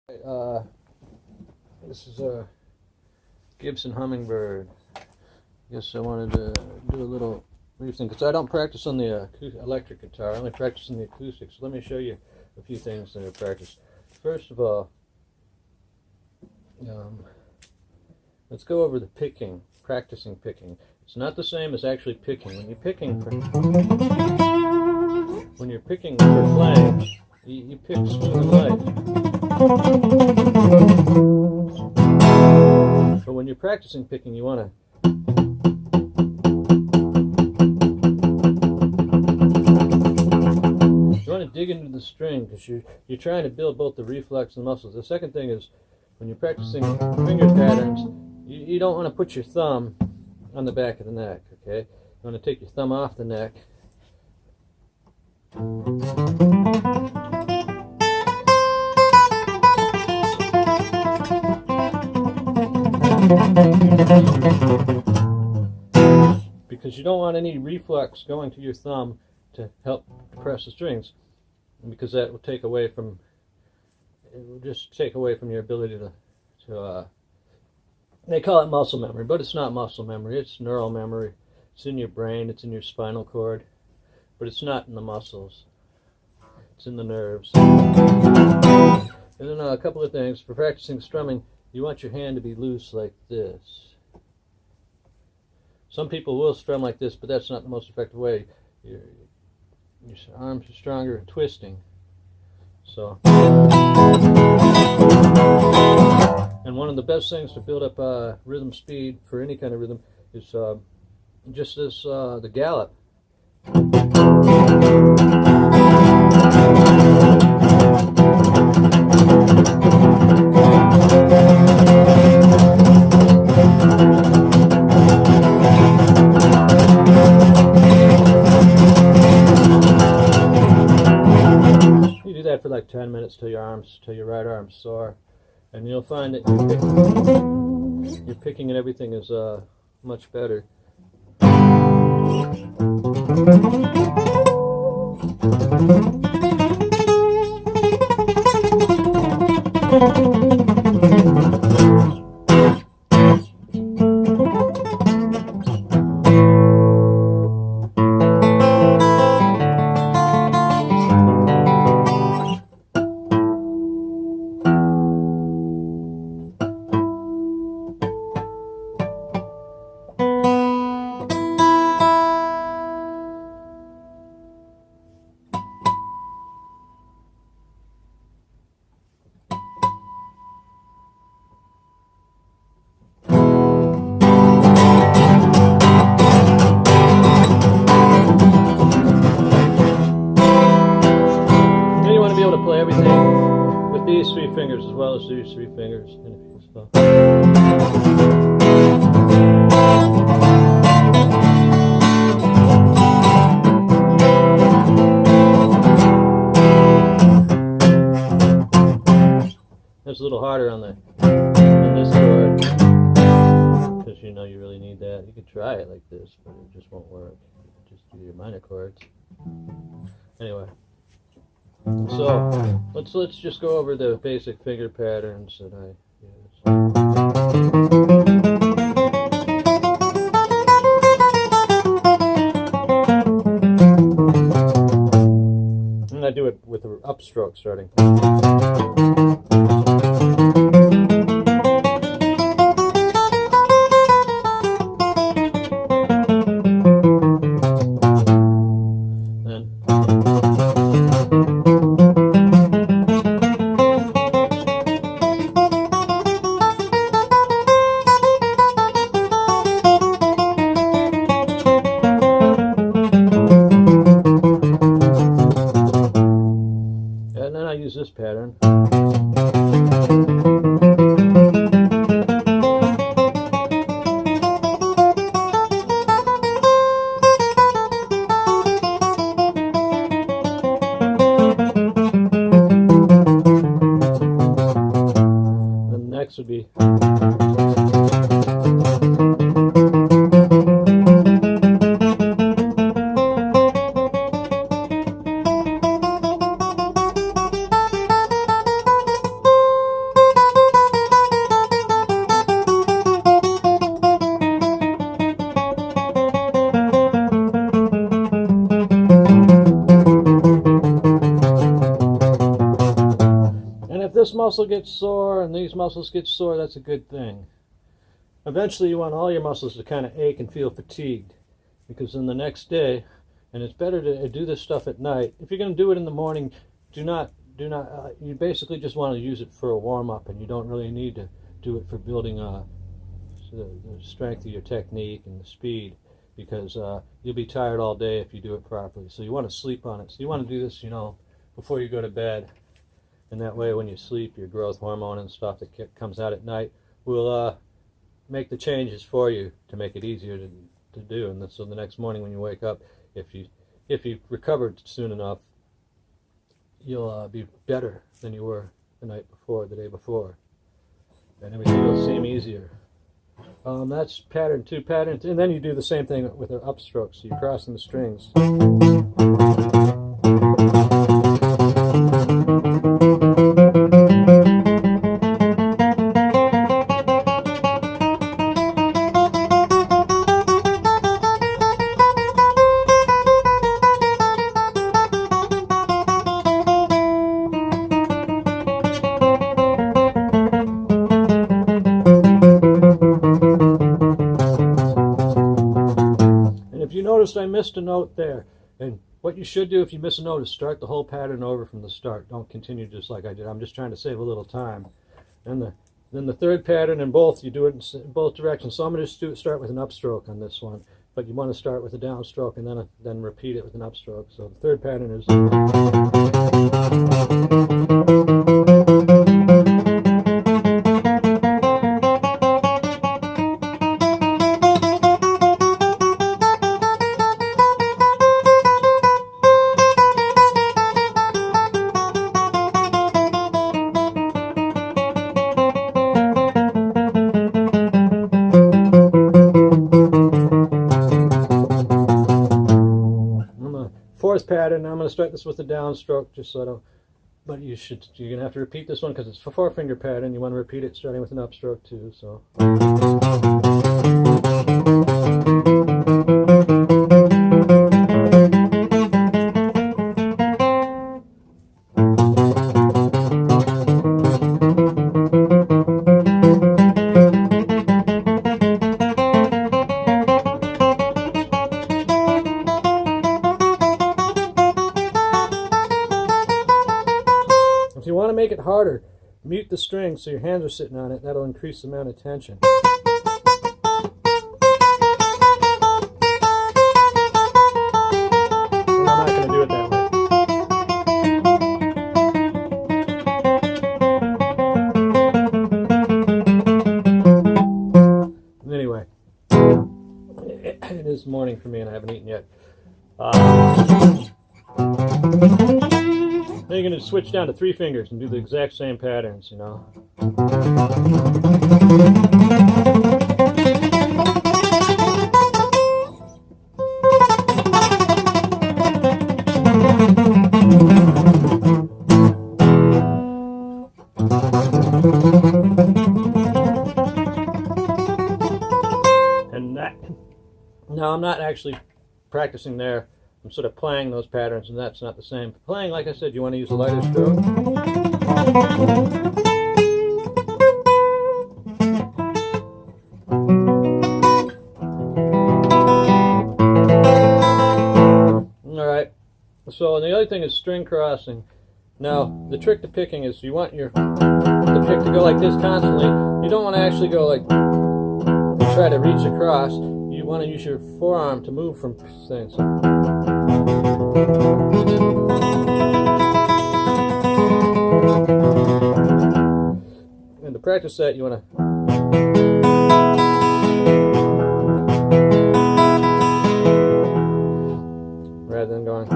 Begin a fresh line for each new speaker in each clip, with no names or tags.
This is a Gibson Hummingbird. I guess I wanted to do a little brief thing because I don't practice on the electric guitar. I only practice on the acoustic. So let me show you a few things that I practice. First of all, let's go over the picking, practicing picking. It's not the same as actually picking. When you're picking for playing, you pick smooth and light. But when you're practicing picking, you want to dig into the string because you're trying to build both the reflex and the muscles. The second thing is when you're practicing finger patterns, you don't want to put your thumb on the back of the neck. Okay, you want to take your thumb off the neck. Because you don't want any reflex going to your thumb to help press the strings, because that will take away from, it will just take away from your ability to they call it muscle memory, but it's not muscle memory, it's neural memory. It's in your brain, it's in your spinal cord, but it's not in the muscles, it's in the nerves. And then a couple of things for practicing strumming. You want your hand to be loose like this. Some people will strum like this, but that's not the most effective way. Your arms are stronger at twisting. So, and one of the best things to build up rhythm speed for any kind of rhythm is just this, the gallop. For like 10 minutes till your right arm's sore, and you'll find that your picking and everything is much better. Play everything with these three fingers as well as these three fingers. That's a little harder on this chord because you know you really need that. You could try it like this, but it just won't work. Just do your minor chords. Anyway. So let's just go over the basic finger patterns that I use. And I do it with an upstroke starting. Use this pattern. The next would be this muscle gets sore and these muscles get sore, that's a good thing. Eventually you want all your muscles to kind of ache and feel fatigued, because then the next day, and it's better to do this stuff at night. If you're going to do it in the morning, you basically just want to use it for a warm-up, and you don't really need to do it for building the strength of your technique and the speed, because you'll be tired all day if you do it properly. So you want to sleep on it. So you want to do this, before you go to bed, and that way when you sleep, your growth hormone and stuff that comes out at night will make the changes for you to make it easier to do. And so the next morning when you wake up, if you recovered soon enough, you'll be better than you were the night before, the day before, and everything will seem easier. That's pattern 2. And then you do the same thing with an upstroke, so you're crossing the strings. I missed a note there, and what you should do if you miss a note is start the whole pattern over from the start. Don't continue just like I did. I'm just trying to save a little time. And then the third pattern in both, you do it in both directions. So I'm going to start with an upstroke on this one, but you want to start with a downstroke and then repeat it with an upstroke. So the third pattern is pattern. I'm going to start this with a downstroke, just so I don't. But you're going to have to repeat this one because it's a 4-finger pattern. You want to repeat it starting with an upstroke too. So. If you want to make it harder, mute the string so your hands are sitting on it. That'll increase the amount of tension. I'm not going to do it that way. Anyway, it is morning for me and I haven't eaten yet. Then you're going to switch down to 3 fingers and do the exact same patterns, And now I'm not actually practicing there. I'm sort of playing those patterns, and that's not the same. Playing, like I said, you want to use a lighter stroke. Alright, so and the other thing is string crossing. Now, the trick to picking is you want the pick to go like this constantly. You don't want to actually go like and try to reach across. You want to use your forearm to move from things. And to practice that, you want to rather than going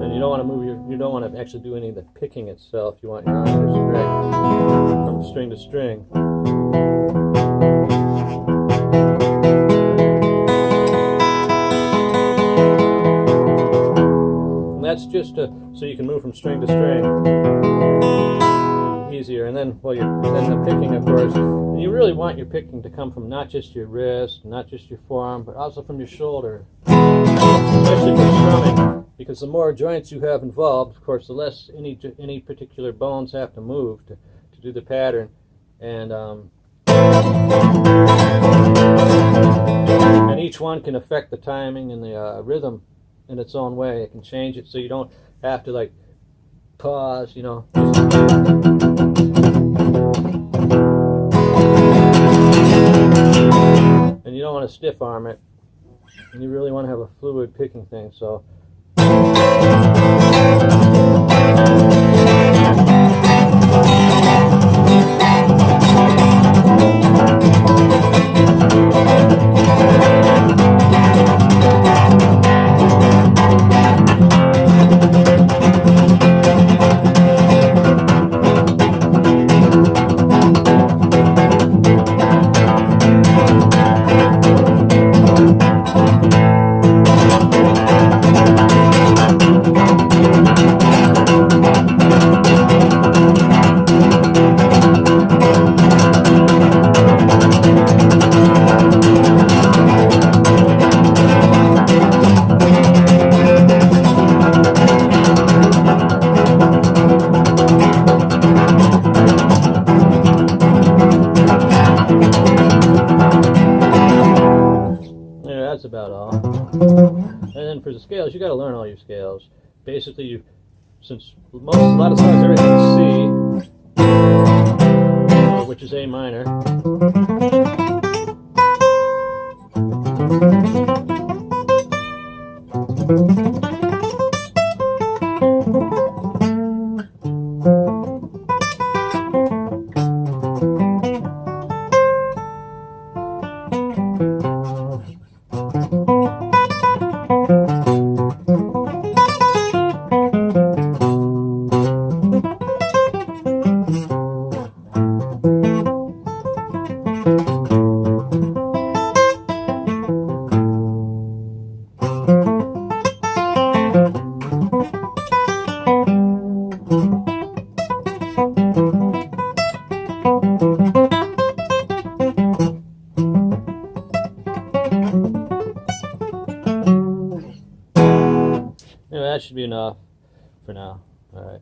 and you don't want to move you don't want to actually do any of the picking itself. You want your arm to stretch from string to string. And that's just so you can move from string to string easier. And then, well, then the picking, of course, you really want your picking to come from not just your wrist, not just your forearm, but also from your shoulder, especially for strumming, because the more joints you have involved, of course, the less any particular bones have to move to do the pattern. And each one can affect the timing and the rhythm in its own way. It can change it so you don't have to like pause, you know. And you don't want to stiff arm it. And you really want to have a fluid picking thing. So that's about all. And then for the scales, you got to learn all your scales. Basically, since a lot of songs everything's C, which is A minor. Anyway, that should be enough for now. All right.